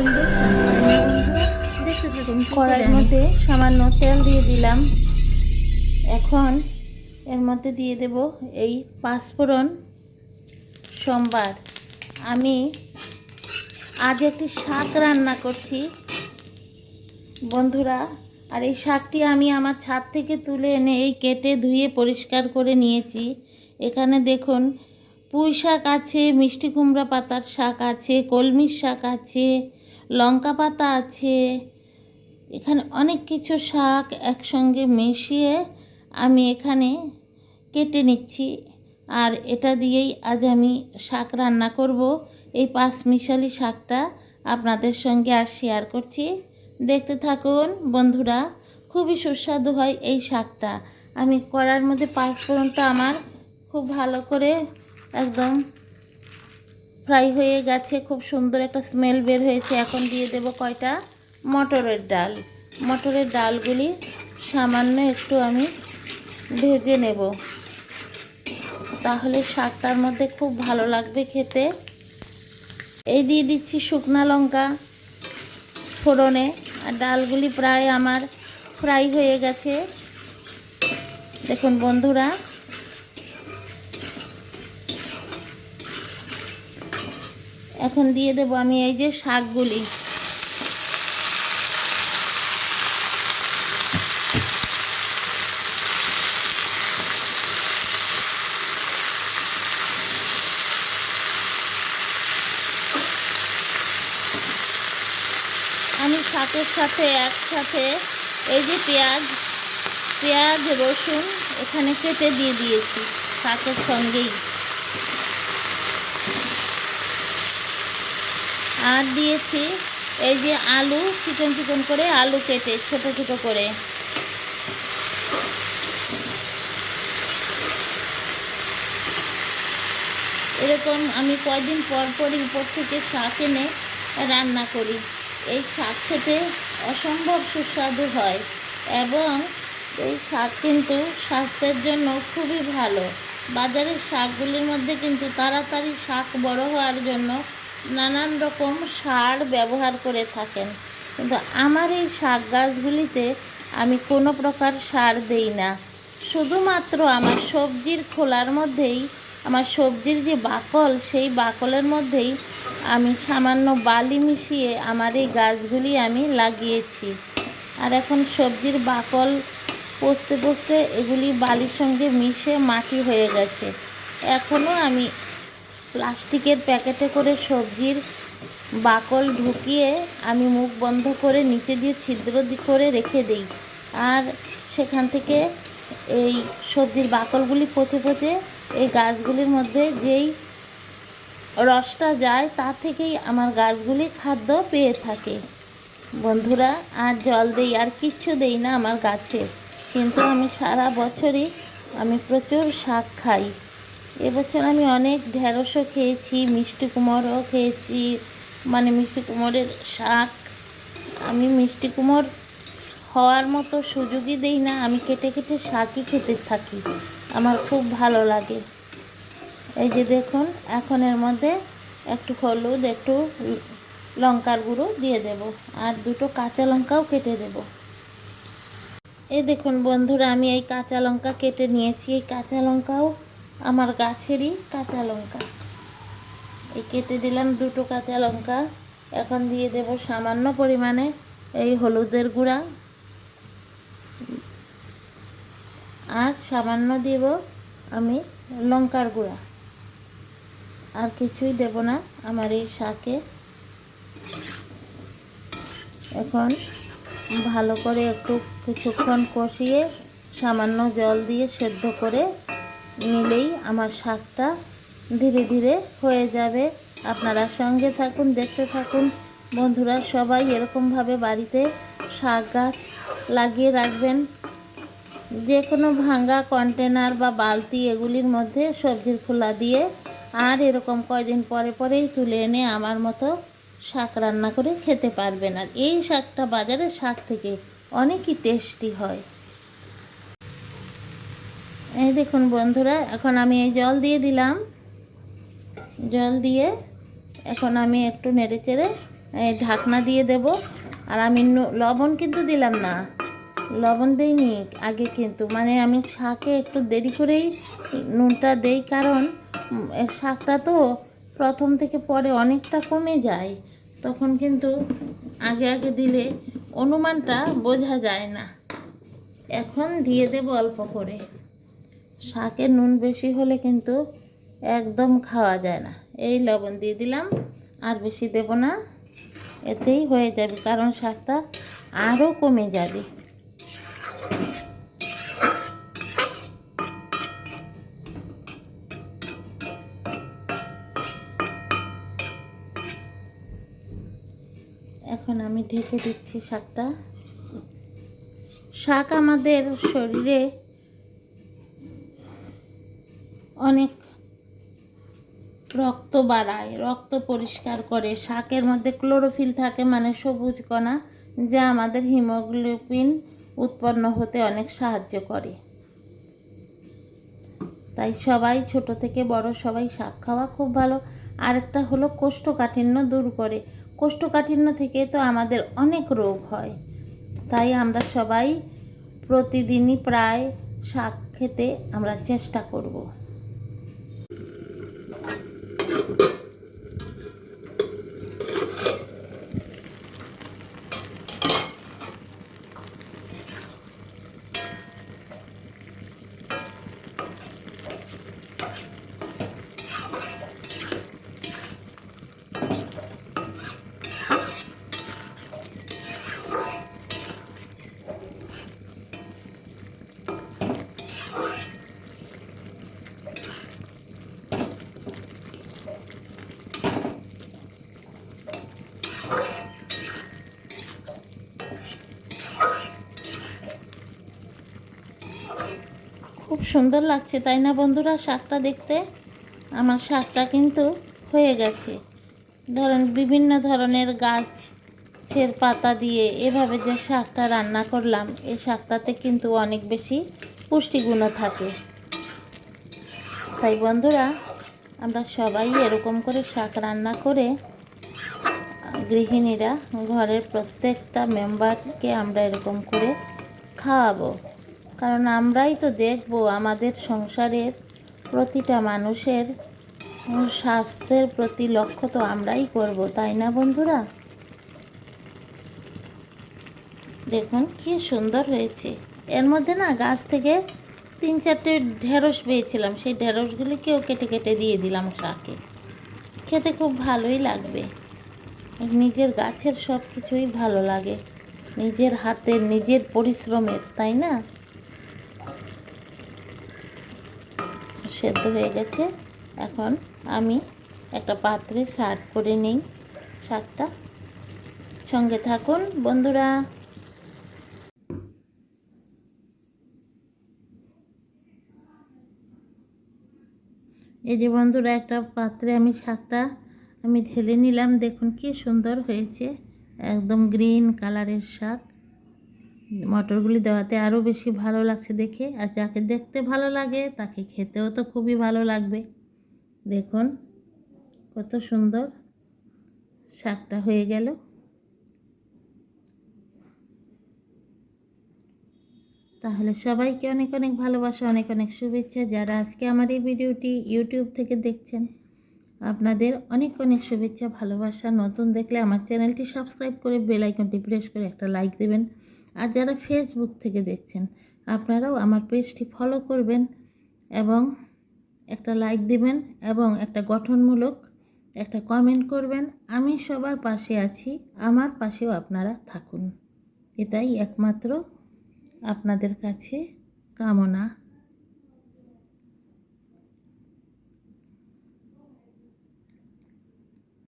সুন্দর শাক, তাই না বন্ধুরা? দেখতে থাকুন। কড়াইয়ের মধ্যে সামান্য তেল দিয়ে দিলাম। এখন এর মধ্যে দিয়ে দেব এই পাঁচফোড়ন সম্বার। আমি আজ একটি শাক রান্না করছি বন্ধুরা, আর এই শাকটি আমি আমার ছাদ থেকে তুলে এনে এই কেটে ধুয়ে পরিষ্কার করে নিয়েছি। এখানে দেখুন পুঁই শাক আছে, মিষ্টি কুমড়া পাতার শাক আছে, কলমির শাক আছে, লঙ্কা পাতা আছে, এখানে অনেক কিছু শাক একসঙ্গে মিশিয়ে আমি এখানে কেটে নিচ্ছি। আর এটা দিয়েই আজ আমি শাক রান্না করব। এই পাঁচমিশালি শাকটা আপনাদের সঙ্গে আর শেয়ার করছি, দেখতে থাকুন বন্ধুরা। খুবই সুস্বাদু হয় এই শাকটা। আমি কড়ার মধ্যে পাঁচফোড়নটা আমার খুব ভালো করে একদম ফ্রাই হয়ে গেছে, খুব সুন্দর একটা স্মেল বের হয়েছে। এখন দিয়ে দেব কয়টা মটরের ডাল। মটরের ডালগুলি সামান্য একটু আমি ভেজে নেব, তাহলে শাকটার মধ্যে খুব ভালো লাগবে খেতে। এই দিয়ে দিচ্ছি শুকনো লঙ্কা ফোড়নে। আর ডালগুলি প্রায় আমার ফ্রাই হয়ে গেছে দেখুন বন্ধুরা। এখন দিয়ে দেব আমি এই যে শাকগুলি। আমি শাকের সাথে একসাথে এই যে পেঁয়াজ রসুন এখানে কেটে দিয়ে দিয়েছি শাকের সঙ্গেই। আর দিয়েছি এই যে আলু, চিকন চিকন করে আলু কেটে ছোট ছোট করে। এরকম আমি কয়দিন পর পরই উপর থেকে শাক এনে রান্না করি। এই শাক খেতে অসম্ভব সুস্বাদু হয় এবং এই শাক কিন্তু স্বাস্থ্যের জন্য খুবই ভালো। বাজারের শাকগুলির মধ্যে কিন্তু তাড়াতাড়ি শাক বড় হওয়ার জন্য নানান রকম সার ব্যবহার করে থাকেন, কিন্তু আমার এই শাক গাছগুলিতে আমি কোনো প্রকার সার দেই না। শুধুমাত্র আমার সবজির খোলার মধ্যেই, আমার সবজির যে বাকল, সেই বাকলের মধ্যেই আমি সামান্য বালি মিশিয়ে আমার এই গাছগুলি আমি লাগিয়েছি। আর এখন সবজির বাকল পচতে পচতে এগুলি বালির সঙ্গে মিশে মাটি হয়ে গেছে। এখনও আমি প্লাস্টিকের প্যাকেটে করে সবজির বাকল ঢুকিয়ে আমি মুখ বন্ধ করে নিচে দিয়ে ছিদ্র করে রেখে দিই। আর সেখান থেকে এই সবজির বাকলগুলি পচে পচে এই গাছগুলির মধ্যে যেই রসটা যায় তা থেকেই আমার গাছগুলি খাদ্য পেয়ে থাকে বন্ধুরা। আর জল দেই, আর কিচ্ছু দেই না আমার গাছে, কিন্তু আমি সারা বছরই আমি প্রচুর শাক খাই। এবছর আমি অনেক ঢেঁড়সও খেয়েছি, মিষ্টি কুমড়ও খেয়েছি, মানে মিষ্টি কুমড়ের শাক। আমি মিষ্টি কুমড় হওয়ার মতো সুযোগই দেই না, আমি কেটে কেটে শাকই খেতে থাকি, আমার খুব ভালো লাগে। এই যে দেখুন, এখন এর মধ্যে একটু হলুদ, একটু লঙ্কার গুঁড়ো দিয়ে দেব, আর দুটো কাঁচা লঙ্কাও কেটে দেব। এই দেখুন বন্ধুরা, আমি এই কাঁচা লঙ্কা কেটে নিয়েছি। এই কাঁচা লঙ্কাও আমার গাছেরই কাঁচা লঙ্কা। এই কেটে দিলাম দুটো কাঁচা লঙ্কা। এখন দিয়ে দেব সামান্য পরিমাণে এই হলুদের গুঁড়া, আর সামান্য দেব আমি লঙ্কার গুঁড়া। আর কিছুই দেব না আমার এই শাকে। এখন ভালো করে একটু কিছুক্ষণ কষিয়ে সামান্য জল দিয়ে সেদ্ধ করে নিলেই আমার শাকটা ধীরে ধীরে হয়ে যাবে। আপনারা সঙ্গে থাকুন, দেখতে থাকুন বন্ধুরা। সবাই এরকমভাবে বাড়িতে শাক গাছ লাগিয়ে রাখবেন। যে কোনো ভাঙা কন্টেনার বা বালতি এগুলির মধ্যে সবজির খোলা দিয়ে, আর এরকম কয়দিন পরে পরেই তুলে এনে আমার মতো শাক রান্না করে খেতে পারবেন। আর এই শাকটা বাজারের শাক থেকে অনেকই টেস্টি হয়। এই দেখুন বন্ধুরা, এখন আমি এই জল দিয়ে দিলাম। জল দিয়ে এখন আমি একটু নেড়ে চেড়ে ঢাকনা দিয়ে দেব। আর আমি লবণ কিন্তু দিলাম না, লবণ দিইনি আগে, কিন্তু মানে আমি শাকে একটু দেরি করেই নুনটা দেই, কারণ শাকটা তো প্রথম থেকে পরে অনেকটা কমে যায়, তখন কিন্তু আগে আগে দিলে অনুমানটা বোঝা যায় না। এখন দিয়ে দেব অল্প করে। শাকে নুন বেশি হলে কিন্তু একদম খাওয়া যায় না। এই লবণ দিয়ে দিলাম, আর বেশি দেব না, এতেই হয়ে যাবে, কারণ শাকটা আরও কমে যাবে। এখন আমি ঢেকে দিচ্ছি শাকটা। শাক আমাদের শরীরে অনেক রক্ত বাড়ায়, রক্ত পরিষ্কার করে। শাকের মধ্যে ক্লোরোফিল থাকে, মানে সবুজ কণা, যা আমাদের হিমোগ্লোবিন উৎপন্ন হতে অনেক সাহায্য করে। তাই সবাই, ছোট থেকে বড় সবাই শাক খাওয়া খুব ভালো। আরেকটা হলো কোষ্ঠকাঠিন্য দূর করে। কোষ্ঠকাঠিন্য থেকে তো আমাদের অনেক রোগ হয়, তাই আমরা সবাই প্রতিদিনই প্রায় শাক খেতে আমরা চেষ্টা করব। খুব সুন্দর লাগছে, তাই না বন্ধুরা শাকটা দেখতে? আমার শাকটা কিন্তু হয়ে গেছে। ধরেন বিভিন্ন ধরনের গাছের পাতা দিয়ে এভাবে যে শাকটা রান্না করলাম, এই শাকটাতে কিন্তু অনেক বেশি পুষ্টিগুণও থাকে। তাই বন্ধুরা, আমরা সবাই এরকম করে শাক রান্না করে, গৃহিণীরা ঘরের প্রত্যেকটা মেম্বার্সকে আমরা এরকম করে খাওয়াবো, কারণ আমরাই তো দেখব আমাদের সংসারের প্রতিটা মানুষের স্বাস্থ্যের প্রতি লক্ষ্য তো আমরাই করব, তাই না বন্ধুরা? দেখুন কি সুন্দর হয়েছে। এর মধ্যে না গাছ থেকে 3-4টে ঢেঁড়স পেয়েছিলাম, সেই ঢেঁড়সগুলিকেও কেটে কেটে দিয়ে দিলাম শাকে। খেতে খুব ভালোই লাগবে। নিজের গাছের সব কিছুই ভালো লাগে, নিজের হাতের, নিজের পরিশ্রমের, তাই না? সেদ্ধ হয়ে গেছে। এখন আমি একটা পাত্রে সার্ভ করে নিই শাকটা। সঙ্গে থাকুন বন্ধুরা। এই যে বন্ধুরা, একটা পাত্রে আমি শাকটা ঢেলে নিলাম। দেখুন কি সুন্দর হয়েছে, একদম গ্রিন কালারের শাক। মটরগুলি দেওয়াতে আরও বেশি ভালো লাগছে দেখে, আর যাকে দেখতে ভালো লাগে তাকে খেতেও তো খুবই ভালো লাগবে। দেখুন কত সুন্দর শাকটা হয়ে গেল। তাহলে সবাইকে অনেক অনেক ভালোবাসা, অনেক অনেক শুভেচ্ছা। যারা আজকে আমার এই ভিডিওটি ইউটিউব থেকে দেখছেন, আপনাদের অনেক অনেক শুভেচ্ছা, ভালোবাসা। নতুন দেখলে আমার চ্যানেলটি সাবস্ক্রাইব করে বেল আইকনটি প্রেস করে একটা লাইক দেবেন। আর যারা ফেসবুক থেকে দেখছেন, আপনারাও আমার পেজটি ফলো করবেন এবং একটা লাইক দিবেন এবং একটা গঠনমূলক একটা কমেন্ট করবেন। আমি সবার পাশে আছি, আমার পাশেও আপনারা থাকুন, এটাই একমাত্র আপনাদের কাছে কামনা।